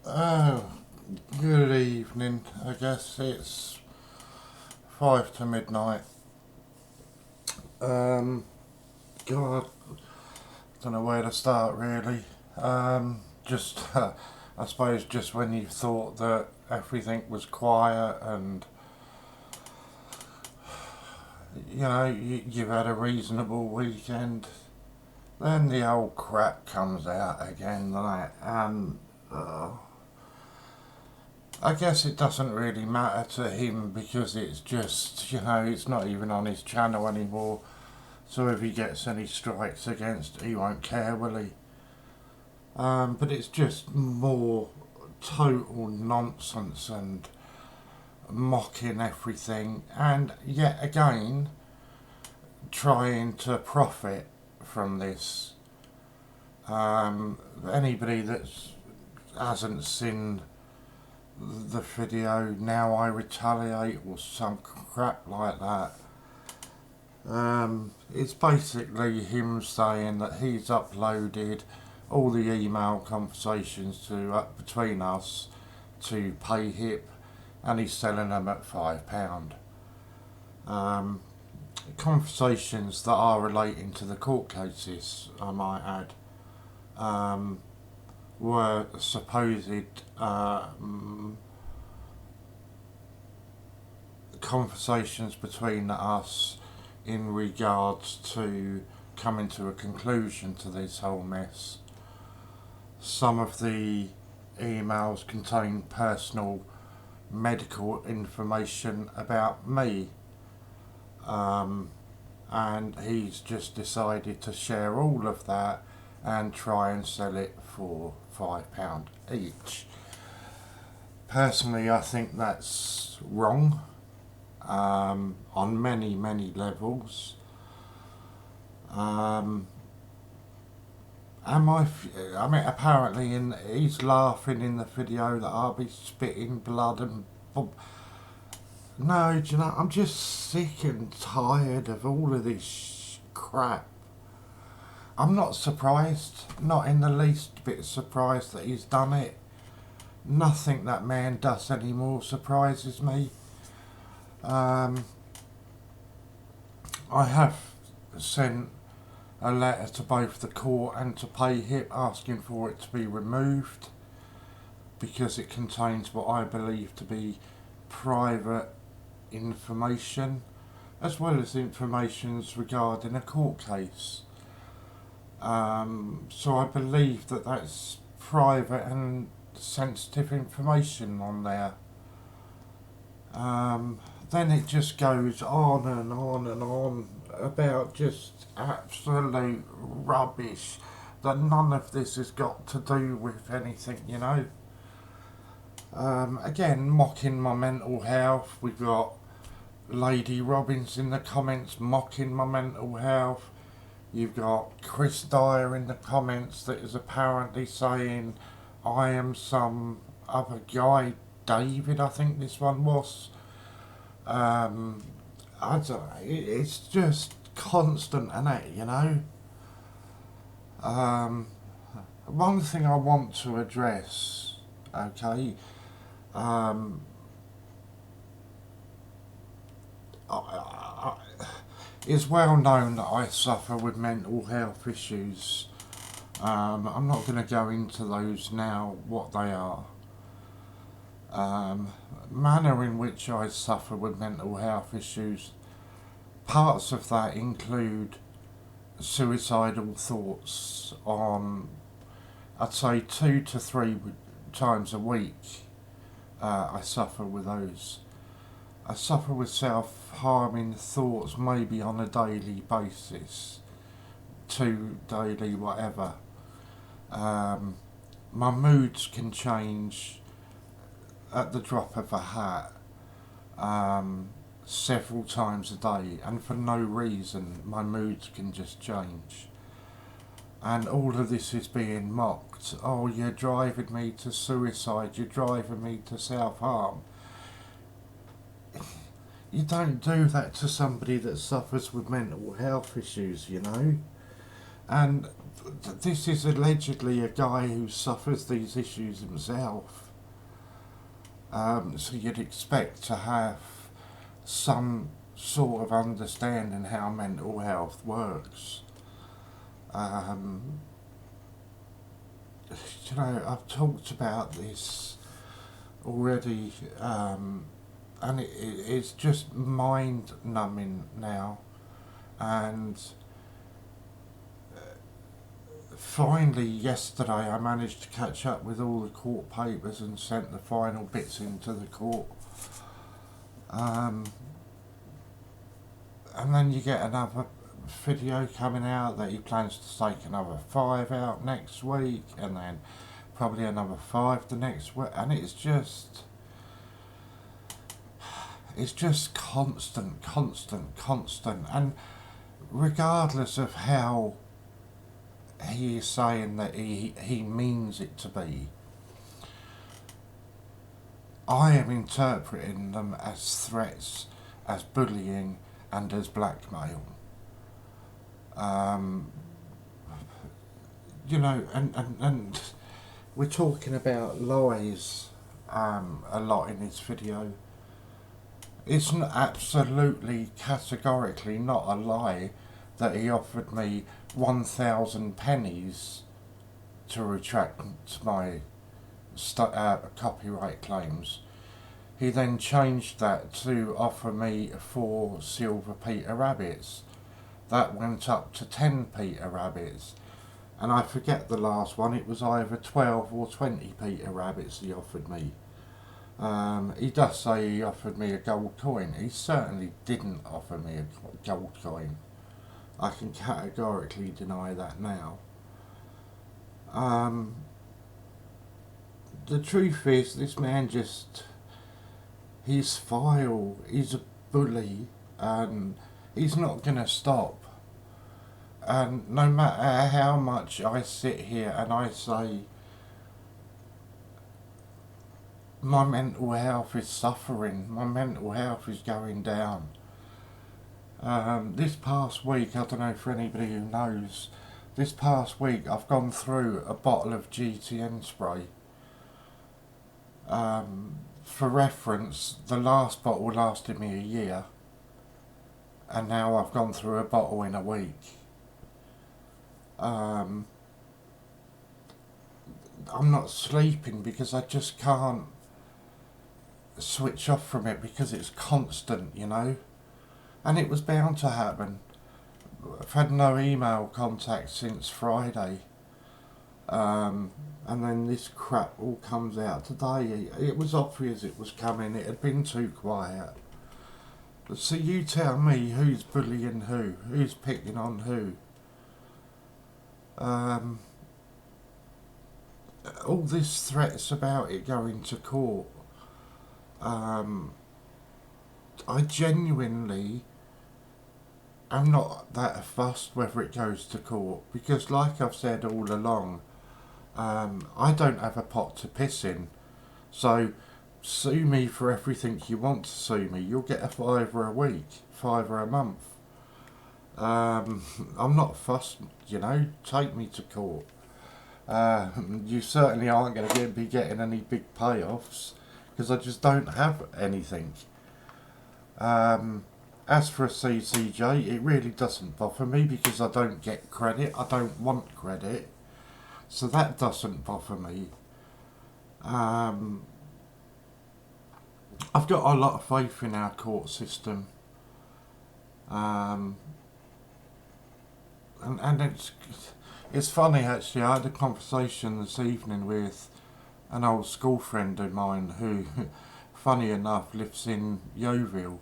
Oh, good evening. I guess it's 5 to midnight. Um, God, don't know where to start really. Just, I suppose, just when you thought that everything was quiet and you've had a reasonable weekend, then the old crap comes out again, like, and I guess it doesn't really matter to him because it's just, it's not even on his channel anymore. So if he gets any strikes against, he won't care, will he? But it's just more total nonsense and mocking everything, and yet again trying to profit from this. Anybody that hasn't seen the video, now I retaliate, or some crap like that. It's basically him saying that he's uploaded all the email conversations between us to PayHip, and he's selling them at £5. Um, Conversations that are relating to the court cases, I might add, were supposed conversations between us in regards to coming to a conclusion to this whole mess. Some of the emails contain personal medical information about me, and he's just decided to share all of that and try and sell it for £5 each. Personally, I think that's wrong, on many, many levels. I mean, apparently, he's laughing in the video that I'll be spitting blood and. No, do you know, I'm just sick and tired of all of this crap. I'm not surprised, not in the least bit surprised that he's done it. Nothing that man does anymore surprises me. I have sent a letter to both the court and to PayHip asking for it to be removed because it contains what I believe to be private information, as well as information regarding a court case. So I believe that that's private and sensitive information on there. Then it just goes on and on and on about just absolute rubbish that none of this has got to do with anything. Again, mocking my mental health. We've got Lady Robbins in the comments mocking my mental health. You've got Chris Dyer in the comments that is apparently saying I am some other guy, David, I think this one was. I don't know, it's just constant, isn't it? One thing I want to address, okay, it's well known that I suffer with mental health issues. I'm not going to go into those now, what they are. Manner in which I suffer with mental health issues, parts of that include suicidal thoughts on, I'd say, 2 to 3 times a week. I suffer with those. I suffer with self-harming thoughts maybe on a daily basis, 2 daily, whatever. My moods can change at the drop of a hat, several times a day, and for no reason my moods can just change. And all of this is being mocked. Oh, you're driving me to suicide, you're driving me to self-harm. You don't do that to somebody that suffers with mental health issues. And this is allegedly a guy who suffers these issues himself. So you'd expect to have some sort of understanding how mental health works. You know, I've talked about this already, and it's just mind numbing now. And finally, yesterday, I managed to catch up with all the court papers and sent the final bits into the court. And then you get another video coming out that he plans to take another 5 out next week, and then probably another 5 the next week, and it's just constant, and regardless of how he is saying that he means it to be, I am interpreting them as threats, as bullying, and as blackmail. You know, and we're talking about lies a lot in this video. It's absolutely categorically not a lie that he offered me 1,000 pennies to retract my copyright claims. He then changed that to offer me 4 silver Peter Rabbits. That went up to 10 Peter Rabbits. And I forget the last one, it was either 12 or 20 Peter Rabbits he offered me. He does say he offered me a gold coin. He certainly didn't offer me a gold coin. I can categorically deny that now. The truth is, this man he's vile, he's a bully, and he's not going to stop. And no matter how much I sit here and I say my mental health is suffering, my mental health is going down. This past week, I don't know for anybody who knows, this past week I've gone through a bottle of GTN spray. For reference, the last bottle lasted me a year, and now I've gone through a bottle in a week. I'm not sleeping because I just can't switch off from it because it's constant, you know. And it was bound to happen. I've had no email contact since Friday. And then this crap all comes out today. It was obvious it was coming. It had been too quiet. So you tell me who's bullying who? Who's picking on who? All this threats about it going to court. I genuinely am not that fussed whether it goes to court, because like I've said all along, I don't have a pot to piss in. So sue me for everything you want to sue me. You'll get a £5 a week, £5 a month. I'm not fussed, you know. Take me to court. You certainly aren't going to be getting any big payoffs, because I just don't have anything. As for a CCJ, it really doesn't bother me because I don't get credit. I don't want credit, so that doesn't bother me. I've got a lot of faith in our court system. And it's funny actually. I had a conversation this evening with an old school friend of mine who, funny enough, lives in Yeovil,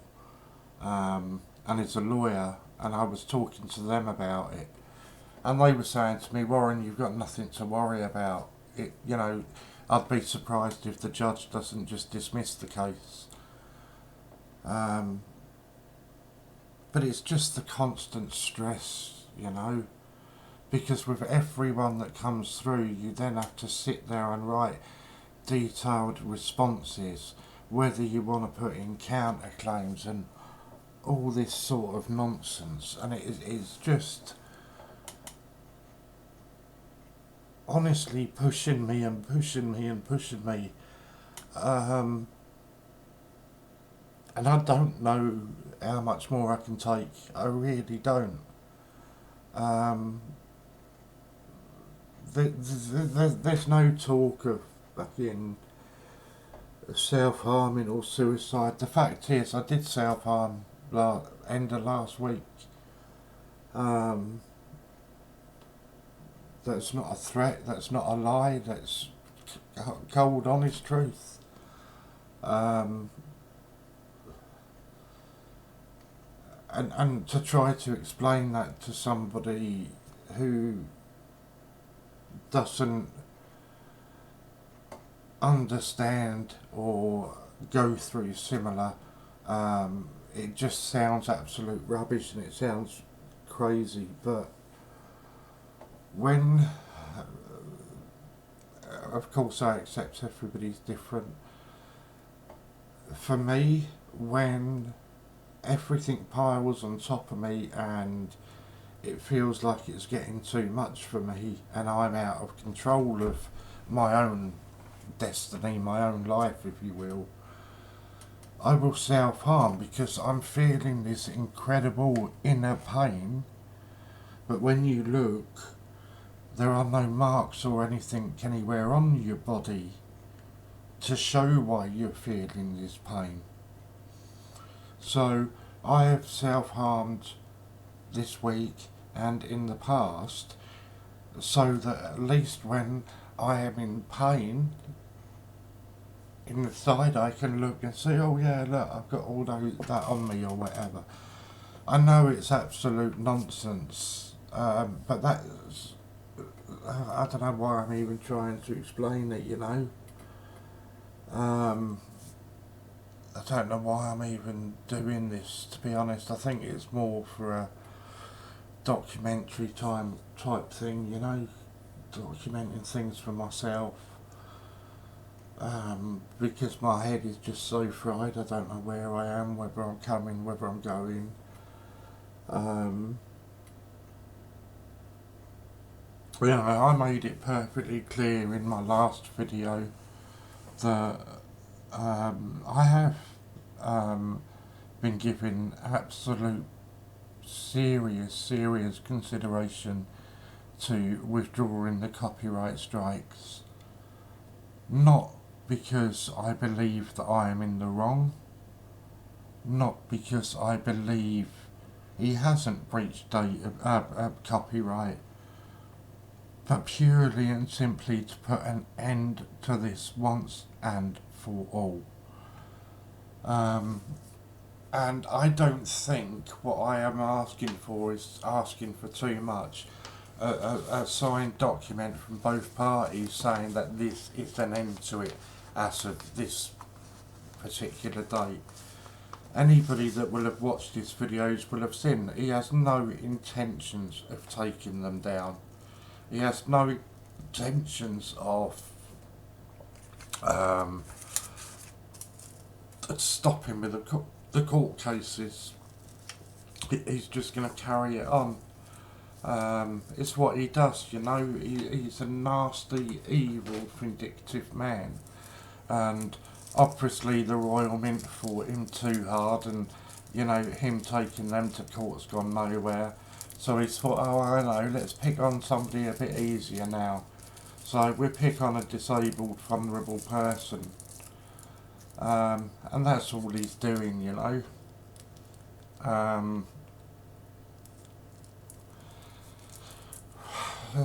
and is a lawyer, and I was talking to them about it, and they were saying to me, Warren, you've got nothing to worry about. It, you know, I'd be surprised if the judge doesn't just dismiss the case. But it's just the constant stress, you know, because with everyone that comes through, you then have to sit there and write detailed responses, whether you want to put in counterclaims and all this sort of nonsense, and it is just, honestly pushing me and pushing me and pushing me. And I don't know how much more I can take. I really don't. Um, there's no talk of fucking self-harming or suicide. The fact is, I did self-harm end of last week. That's not a threat, that's not a lie, that's cold, honest truth. And to try to explain that to somebody who doesn't understand or go through similar, it just sounds absolute rubbish and it sounds crazy. But when, of course, I accept everybody's different. For me, when everything piles on top of me and it feels like it's getting too much for me and I'm out of control of my own destiny, my own life, if you will, I will self-harm because I'm feeling this incredible inner pain. But when you look, there are no marks or anything anywhere on your body to show why you're feeling this pain. So I have self-harmed this week and in the past, so that at least when I am in pain inside I can look and see, oh yeah, look, I've got all that on me or whatever. I know it's absolute nonsense, but that's, I don't know why I'm even trying to explain it, you know. I don't know why I'm even doing this, to be honest. I think it's more for a documentary type thing, you know, documenting things for myself. Because my head is just so fried, I don't know where I am, whether I'm coming, whether I'm going. You know, I made it perfectly clear in my last video that I have been given absolute serious consideration to withdrawing the copyright strikes. Not because I believe that I am in the wrong, not because I believe he hasn't breached copyright, but purely and simply to put an end to this once and for all. And I don't think what I am asking for is asking for too much. A signed document from both parties saying that this is an end to it as of this particular date. Anybody that will have watched his videos will have seen that he has no intentions of taking them down. He has no intentions of stopping with the court cases. He's just going to carry it on. It's what he does, you know. He's a nasty, evil, vindictive man. And obviously the Royal Mint fought him too hard, and, you know, him taking them to court's gone nowhere. So he's thought, oh, I know, let's pick on somebody a bit easier now. So we pick on a disabled, vulnerable person. And that's all he's doing, you know.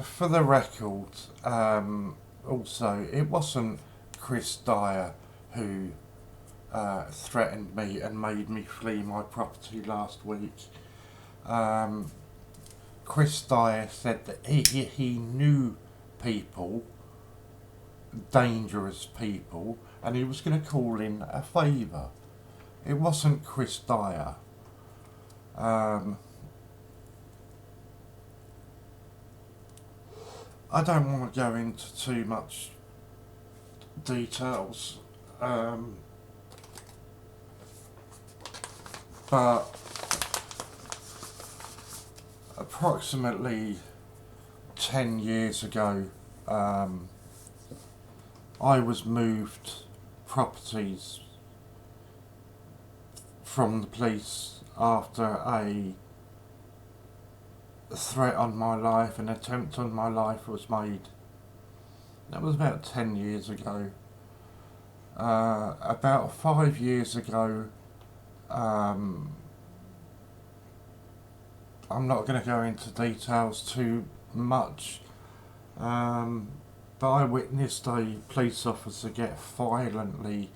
For the record, also, it wasn't Chris Dyer who threatened me and made me flee my property last week. Chris Dyer said that he knew people, dangerous people, and he was going to call in a favour. It wasn't Chris Dyer. I don't want to go into too much details, but approximately 10 years ago, I was moved properties from the police after a threat on my life, an attempt on my life was made. That was about 10 years ago. About 5 years ago, I'm not going to go into details too much, but I witnessed a police officer get violently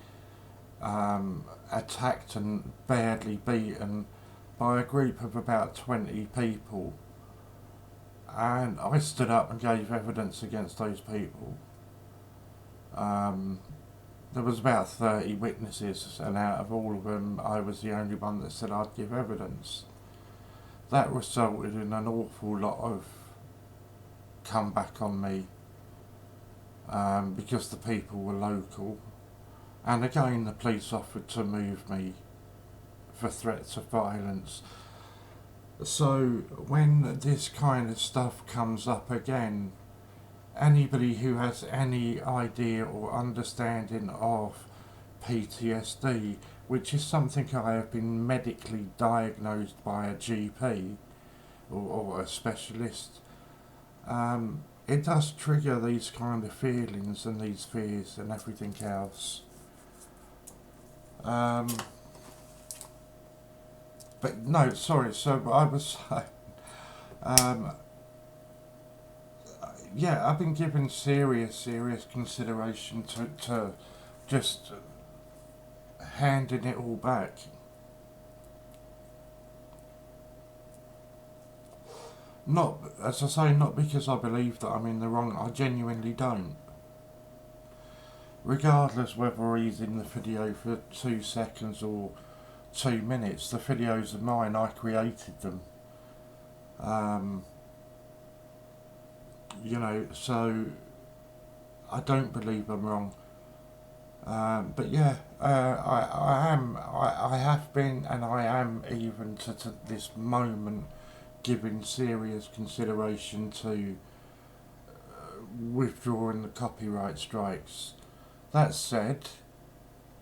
attacked and badly beaten by a group of about 20 people, and I stood up and gave evidence against those people. There was about 30 witnesses, and out of all of them I was the only one that said I'd give evidence. That resulted in an awful lot of comeback on me, because the people were local, and again the police offered to move me for threats of violence. So when this kind of stuff comes up again, anybody who has any idea or understanding of PTSD, which is something I have been medically diagnosed by a GP or a specialist, it does trigger these kind of feelings and these fears and everything else. But no, sorry, so I was yeah, I've been given serious consideration to just handing it all back. Not, as I say, not because I believe that I'm in the wrong, I genuinely don't. Regardless whether he's in the video for 2 seconds or 2 minutes, the videos are mine, I created them. You know, so I don't believe I'm wrong. But yeah, I have been, and I am even to this moment giving serious consideration to withdrawing the copyright strikes. That said,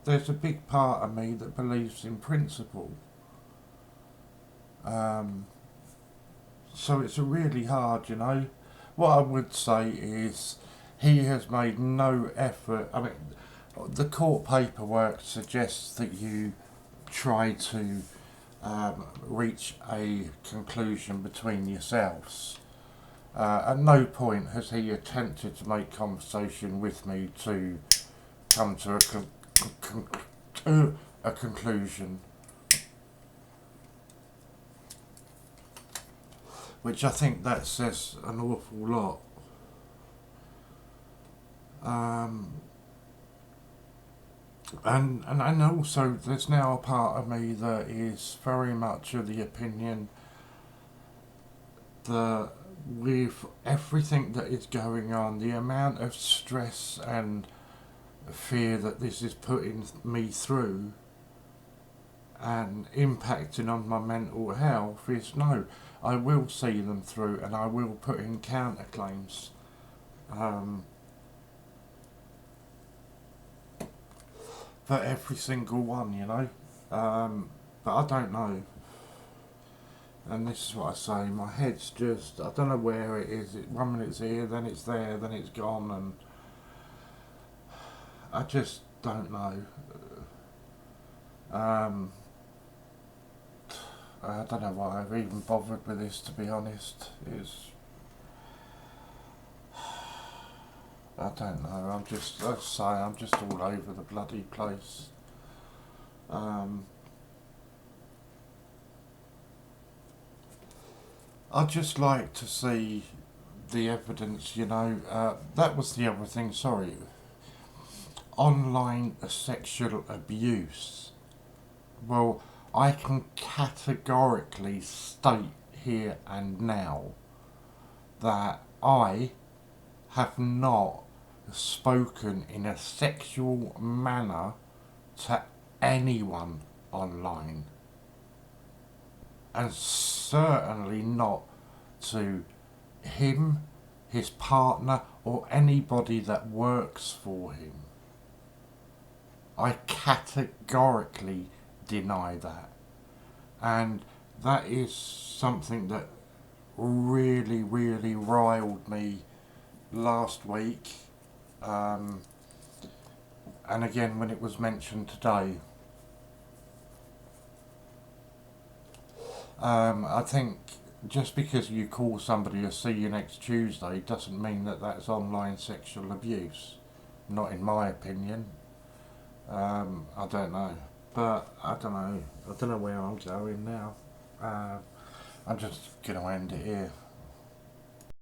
there's a big part of me that believes in principle. So it's really hard, you know. What I would say is he has made no effort. I mean, the court paperwork suggests that you try to reach a conclusion between yourselves. At no point has he attempted to make conversation with me to come to a conclusion, which I think that says an awful lot. And also there's now a part of me that is very much of the opinion that with everything that is going on, the amount of stress and fear that this is putting me through and impacting on my mental health is no, I will see them through and I will put in counterclaims. For every single one, you know. But I don't know. And this is what I say, my head's just, I don't know where it is. 1 minute it's here, then it's there, then it's gone, and I just don't know. I don't know why I've even bothered with this, to be honest. I don't know, I'm just all over the bloody place. I'd just like to see the evidence, you know. That was the other thing, sorry. Online sexual abuse. Well, I can categorically state here and now that I have not spoken in a sexual manner to anyone online, and certainly not to him, his partner, or anybody that works for him. I categorically deny that. And that is something that really, really riled me last week. And again when it was mentioned today. I think just because you call somebody a see you next Tuesday doesn't mean that that's online sexual abuse. Not in my opinion. I don't know. But I don't know where I'm going now. I'm just going to end it here.